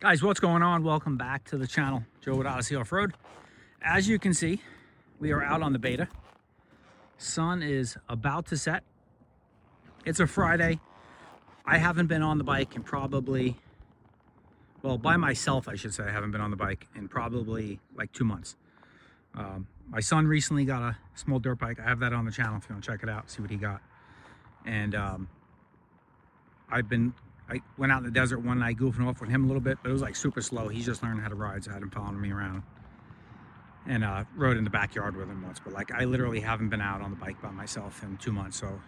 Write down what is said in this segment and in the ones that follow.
Guys, what's going on? Welcome back to the channel, Joe with Odyssey Off-Road. As you can see, we are out on the beta. Sun is about to set. It's a Friday. I haven't been on the bike in probably, well, by myself, I should say. I haven't been on the bike in probably like 2 months. My son recently got a small dirt bike. I have that on the channel if you want to check it out, see what he got. And I went out in the desert one night goofing off with him a little bit, but it was like super slow. He's just learning how to ride, so I had him following me around. And rode in the backyard with him once. But like, I literally haven't been out on the bike by myself in 2 months. So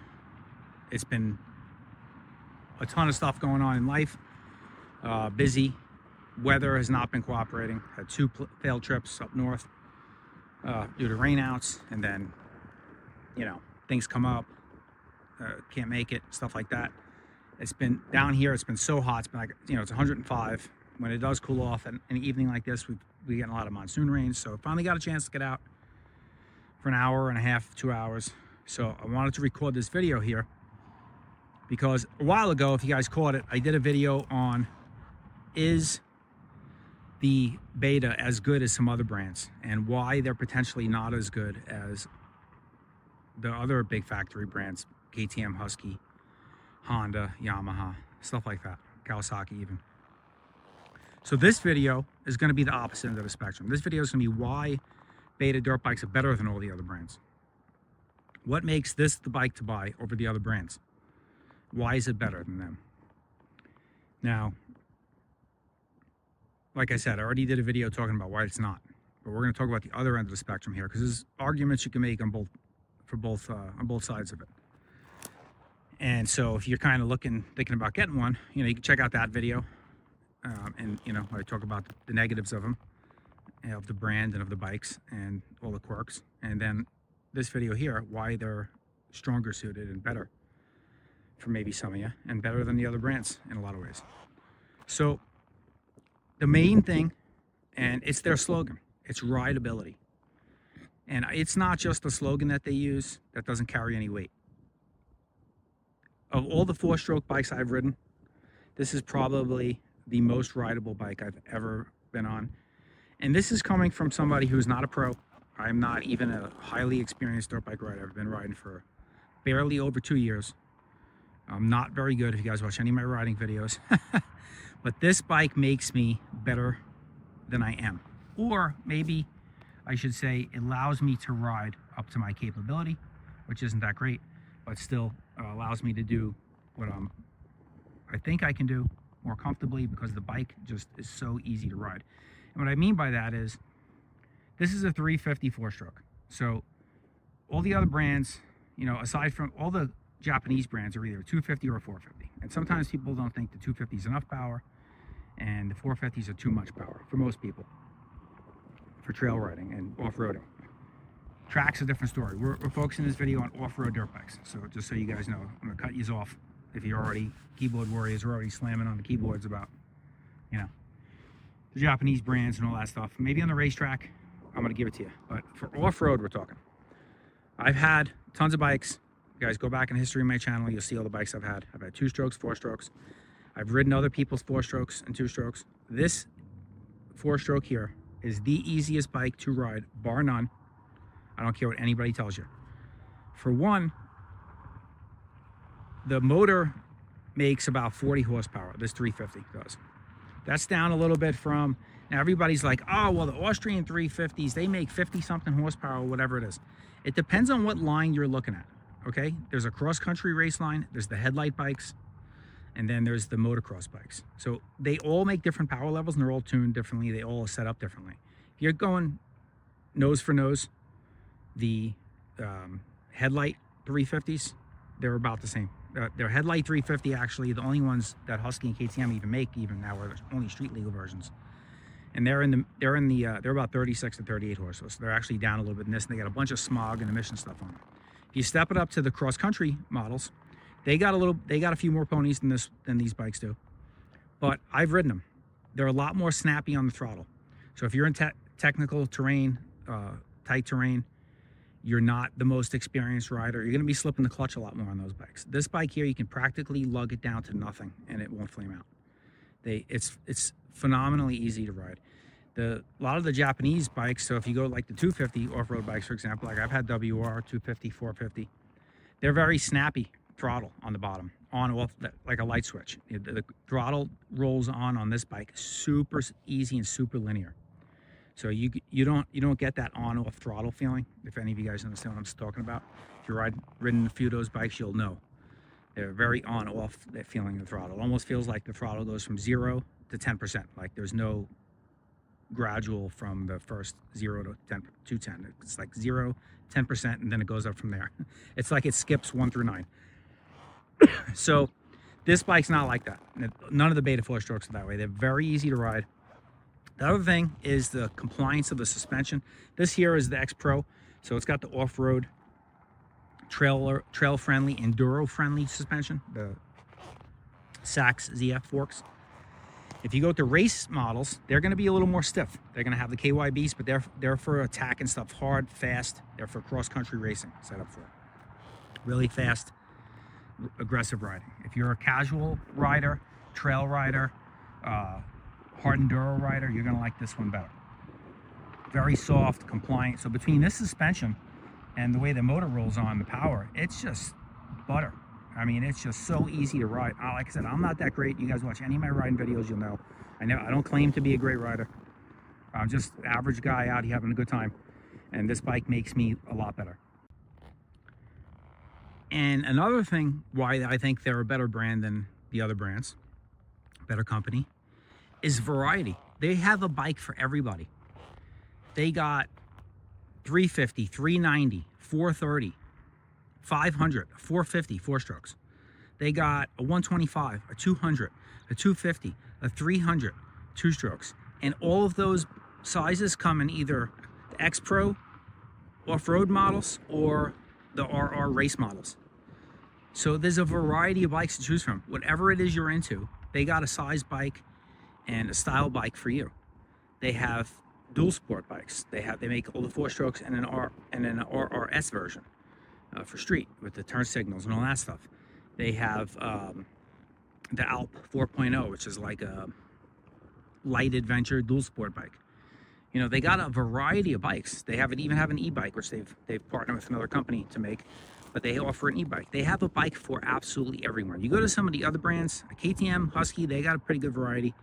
it's been a ton of stuff going on in life. Busy. Weather has not been cooperating. Had 2 failed trips up north due to rainouts. And then, you know, things come up. Can't make it, stuff like that. It's been down here, it's been so hot. It's been like, you know, it's 105. When it does cool off in an evening like this, we get a lot of monsoon rains. So finally got a chance to get out for an hour and a half, 2 hours. So I wanted to record this video here because a while ago, if you guys caught it, I did a video on, is the Beta as good as some other brands and why they're potentially not as good as the other big factory brands, KTM, Husky, Honda, Yamaha, stuff like that, Kawasaki even. So this video is going to be the opposite end of the spectrum. This video is going to be why Beta dirt bikes are better than all the other brands. What makes this the bike to buy over the other brands? Why is it better than them? Now, like I said, I already did a video talking about why it's not, but we're going to talk about the other end of the spectrum here because there's arguments you can make on both sides of it. And so if you're kind of thinking about getting one, you know, you can check out that video. And, you know, I talk about the negatives of them, of the brand and of the bikes and all the quirks. And then this video here, why they're stronger suited and better for maybe some of you and better than the other brands in a lot of ways. So the main thing, and it's their slogan, it's rideability. And it's not just the slogan that they use that doesn't carry any weight. Of all the 4-stroke bikes I've ridden, this is probably the most rideable bike I've ever been on. And this is coming from somebody who's not a pro. I'm not even a highly experienced dirt bike rider. I've been riding for barely over 2 years. I'm not very good if you guys watch any of my riding videos. But this bike makes me better than I am. Or maybe I should say it allows me to ride up to my capability, which isn't that great, but still allows me to do what I think I can do more comfortably because the bike just is so easy to ride. And what I mean by that is, this is a 350 4-stroke. So all the other brands, you know, aside from all the Japanese brands, are either 250 or 450. And sometimes people don't think the 250 is enough power and the 450s are too much power for most people for trail riding and off-roading. Track's a different story. We're focusing this video on off-road dirt bikes. So just so you guys know, I'm gonna cut you off if you're already keyboard warriors are already slamming on the keyboards about, you know, the Japanese brands and all that stuff. Maybe on the racetrack, I'm gonna give it to you. But for off-road, we're talking. I've had tons of bikes. You guys go back in the history of my channel, you'll see all the bikes I've had. I've had 2-strokes, 4-strokes. I've ridden other people's 4-strokes and 2-strokes. This 4-stroke here is the easiest bike to ride, bar none. I don't care what anybody tells you. For one, the motor makes about 40 horsepower. This 350 does. That's down a little bit from, now everybody's like, oh, well, the Austrian 350s, they make 50-something horsepower, whatever it is. It depends on what line you're looking at, okay? There's a cross-country race line, there's the headlight bikes, and then there's the motocross bikes. So they all make different power levels, and they're all tuned differently. They all are set up differently. If you're going nose for nose, the headlight 350s, they're about the same. Their headlight 350, actually, the only ones that Husky and KTM even make even now are only street legal versions. And they're about 36 to 38 horsepower. So they're actually down a little bit in this, and they got a bunch of smog and emission stuff on them. If you step it up to the cross-country models, they got a few more ponies than these bikes do. But I've ridden them. They're a lot more snappy on the throttle. So if you're in technical terrain, tight terrain, you're not the most experienced rider, you're going to be slipping the clutch a lot more on those bikes. This bike here, you can practically lug it down to nothing and it won't flame out. It's phenomenally easy to ride. A lot of the Japanese bikes, so if you go like the 250 off-road bikes, for example, like I've had WR 250, 450, they're very snappy throttle on the bottom, on off, like a light switch. The throttle rolls on this bike super easy and super linear. So you don't get that on-off throttle feeling. If any of you guys understand what I'm talking about, if you've ridden a few of those bikes, you'll know. They're very on-off, that feeling of the throttle. It almost feels like the throttle goes from 0 to 10%. Like there's no gradual from the first 0 to 10 to 10. It's like 0, 10%, and then it goes up from there. It's like it skips 1 through 9. So this bike's not like that. None of the Beta 4-strokes are that way. They're very easy to ride. The other thing is the compliance of the suspension. This here is the X Pro, so it's got the off-road, trail-friendly, enduro-friendly suspension, the Sachs ZF forks. If you go to race models, they're going to be a little more stiff. They're going to have the KYBs, but they're for attacking stuff hard, fast. They're for cross-country racing, set up for really fast, aggressive riding. If you're a casual rider, trail rider, hard enduro rider, you're going to like this one better. Very soft, compliant. So between this suspension and the way the motor rolls on, the power, it's just butter. I mean, it's just so easy to ride. Like I said, I'm not that great. You guys watch any of my riding videos, you'll know. I don't claim to be a great rider. I'm just an average guy out here having a good time. And this bike makes me a lot better. And another thing why I think they're a better brand than the other brands, better company, is variety. They have a bike for everybody. They got 350, 390, 430, 500, 450, 4-strokes. They got a 125, a 200, a 250, a 300, 2-strokes. And all of those sizes come in either the X Pro off-road models or the RR race models. So there's a variety of bikes to choose from. Whatever it is you're into, they got a size bike and a style bike for you. They have dual sport bikes. They make all the 4-strokes and an RRS version for street with the turn signals and all that stuff. They have the Alp 4.0, which is like a light adventure dual sport bike. You know, they got a variety of bikes. They even have an e-bike, which they've partnered with another company to make, but they offer an e-bike. They have a bike for absolutely everyone. You go to some of the other brands, KTM, Husky, they got a pretty good variety.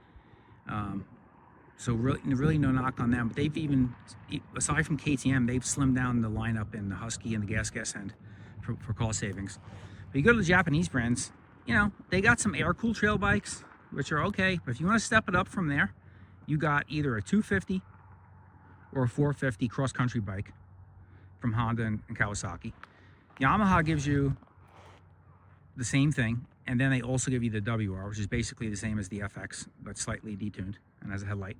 So really no knock on them, but they've even, aside from KTM, they've slimmed down the lineup in the Husky and the gas end for cost savings. But you go to the Japanese brands, you know, they got some air-cooled trail bikes, which are okay, but if you want to step it up from there, you got either a 250 or a 450 cross-country bike from Honda and Kawasaki. Yamaha gives you the same thing, and then they also give you the WR, which is basically the same as the FX, but slightly detuned and has a headlight.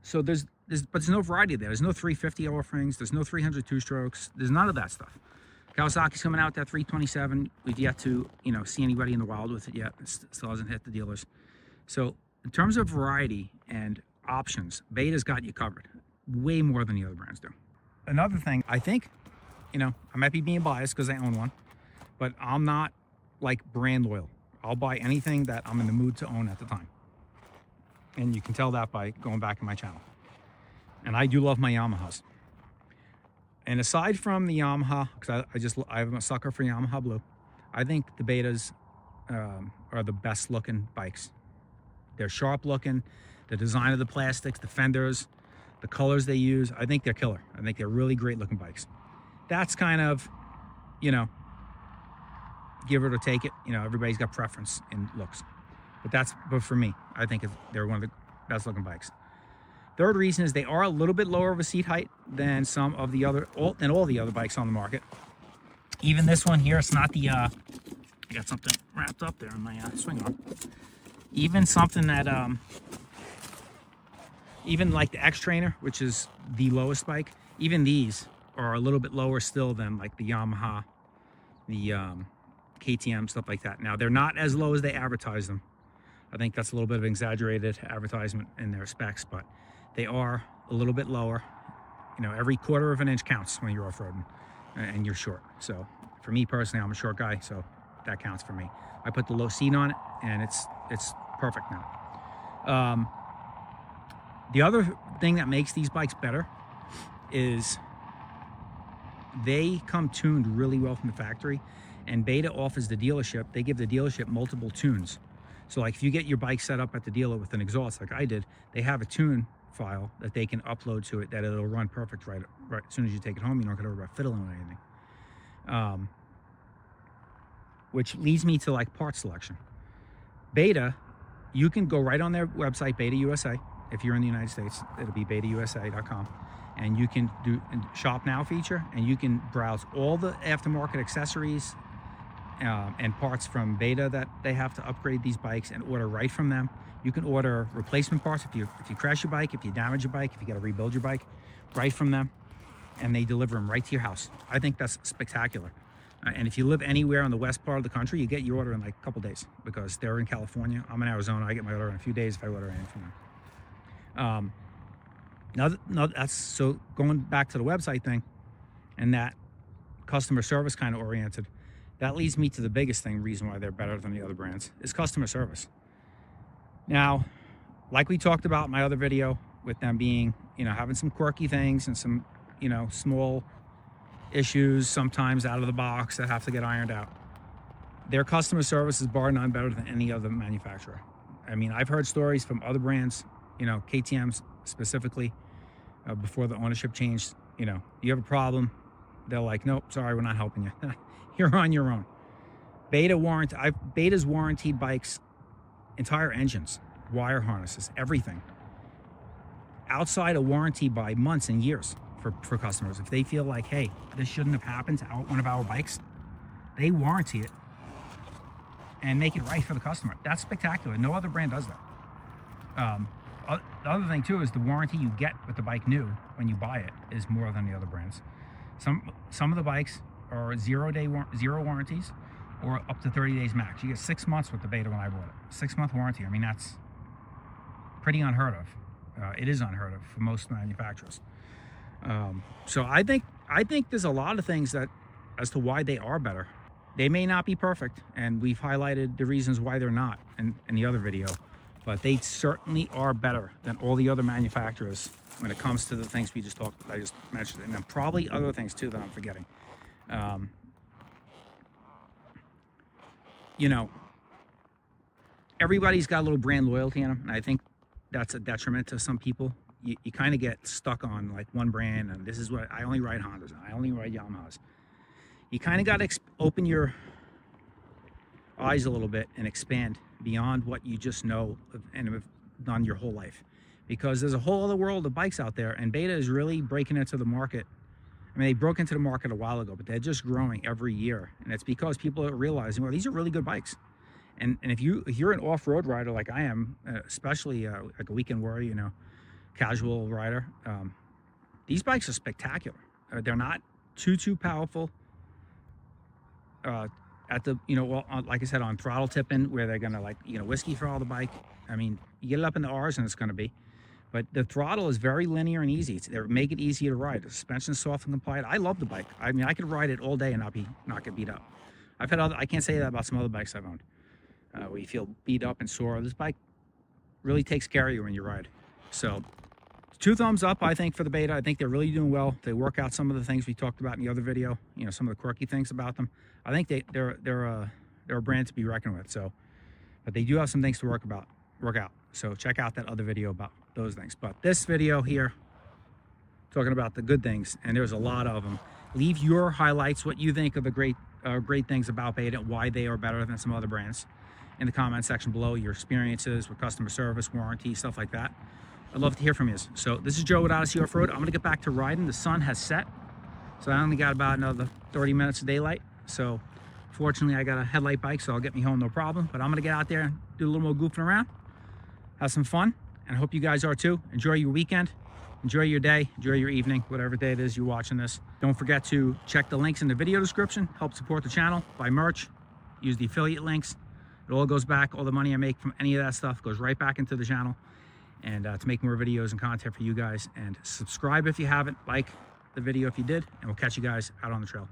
So there's no variety there. There's no 350 offerings. There's no 300 2-strokes. There's none of that stuff. Kawasaki's coming out with that 327. We've yet to, see anybody in the wild with it yet. It still hasn't hit the dealers. So in terms of variety and options, Beta's got you covered way more than the other brands do. Another thing, I think, I might be being biased because I own one, but I'm not like brand loyal. I'll buy anything that I'm in the mood to own at the time. And you can tell that by going back in my channel. And I do love my Yamahas. And aside from the Yamaha, because I'm a sucker for Yamaha Blue, I think the Betas are the best looking bikes. They're sharp looking. The design of the plastics, the fenders, the colors they use, I think they're killer. I think they're really great looking bikes. That's kind of, give it or take it. Everybody's got preference in looks. But for me, I think they're one of the best looking bikes. Third reason is they are a little bit lower of a seat height than some of the all the other bikes on the market. Even this one here, it's not the, I got something wrapped up there on my swing arm. Even something that, even like the X-Trainer, which is the lowest bike, even these are a little bit lower still than like the Yamaha, the KTM, stuff like that. Now, they're not as low as they advertise them. I think that's a little bit of exaggerated advertisement in their specs, but they are a little bit lower. Every quarter of an inch counts when you're off-roading and you're short. So for me personally, I'm a short guy, so that counts for me. I put the low seat on it and it's perfect now. The other thing that makes these bikes better is they come tuned really well from the factory, and Beta offers the dealership, they give the dealership multiple tunes. So like if you get your bike set up at the dealer with an exhaust like I did, they have a tune file that they can upload to it that it'll run perfect right as soon as you take it home. You don't have to worry about fiddling with anything. Which leads me to like part selection. Beta, you can go right on their website, Beta USA. If you're in the United States, it'll be betausa.com. And you can do a shop now feature, and you can browse all the aftermarket accessories and parts from Beta that they have to upgrade these bikes, and order right from them. You can order replacement parts if you crash your bike, if you damage your bike, if you got to rebuild your bike, right from them, and they deliver them right to your house. I think that's spectacular. And if you live anywhere on the west part of the country, you get your order in like a couple days, because they're in California. I'm in Arizona. I get my order in a few days if I order anything from them. Now that's, so going back to the website thing and that customer service kind of oriented, that leads me to the biggest reason why they're better than the other brands, is customer service. Now, like we talked about in my other video, with them being, having some quirky things and some, small issues sometimes out of the box that have to get ironed out, their customer service is bar none better than any other manufacturer. I mean, I've heard stories from other brands, KTM specifically, before the ownership changed. You have a problem, they're like, nope, sorry, we're not helping you. You're on your own. Beta's warranted bikes, entire engines, wire harnesses, everything, outside of warranty by months and years for customers. If they feel like, hey, this shouldn't have happened to one of our bikes, they warranty it and make it right for the customer. That's spectacular. No other brand does that. The other thing too is the warranty you get with the bike new when you buy it is more than the other brands. Some of the bikes are zero warranties, or up to 30 days max. You get 6 months with the Beta when I bought it. 6-month warranty. I mean, that's pretty unheard of. It is unheard of for most manufacturers. So I think there's a lot of things that, as to why they are better. They may not be perfect, and we've highlighted the reasons why they're not in the other video, but they certainly are better than all the other manufacturers when it comes to the things I just mentioned, and then probably other things too that I'm forgetting. Everybody's got a little brand loyalty in them, and I think that's a detriment to some people. You kind of get stuck on like one brand, and this is what I only ride Hondas, and I only ride Yamahas. You kind of got to open your eyes a little bit and expand beyond what you just know and have done your whole life, because there's a whole other world of bikes out there, and Beta is really breaking into the market. I mean, they broke into the market a while ago, but they're just growing every year, and it's because people are realizing, well, these are really good bikes. And if you're an off-road rider like I am, especially like a weekend warrior, casual rider, these bikes are spectacular. They're not too powerful. At the, like I said, on throttle tipping, where they're gonna whiskey throttle the bike. I mean, you get it up in the R's and it's gonna be, but the throttle is very linear and easy. They make it easy to ride. The suspension is soft and compliant. I love the bike. I mean, I could ride it all day and not get beat up. I've had I can't say that about some other bikes I've owned, where you feel beat up and sore. This bike really takes care of you when you ride. So 2 thumbs up, I think, for the Beta. I think they're really doing well. They work out some of the things we talked about in the other video, some of the quirky things about them. I think they're a brand to be reckoned with. So, but they do have some things to work out. So check out that other video about those things. But this video here, talking about the good things, and there's a lot of them. Leave your highlights, what you think of the great things about Beta and why they are better than some other brands, in the comment section below. Your experiences with customer service, warranty, stuff like that. I'd love to hear from you. So this is Joe with Odyssey Off-Road. I'm gonna get back to riding. The sun has set, so I only got about another 30 minutes of daylight. So fortunately I got a headlight bike, so I'll get me home no problem. But I'm gonna get out there and do a little more goofing around, have some fun, and I hope you guys are too. Enjoy your weekend, enjoy your day, enjoy your evening, whatever day it is you're watching this. Don't forget to check the links in the video description. Help support the channel, buy merch, use the affiliate links. It all goes back. All the money I make from any of that stuff goes right back into the channel, and to make more videos and content for you guys. And subscribe if you haven't, like the video if you did, and we'll catch you guys out on the trail.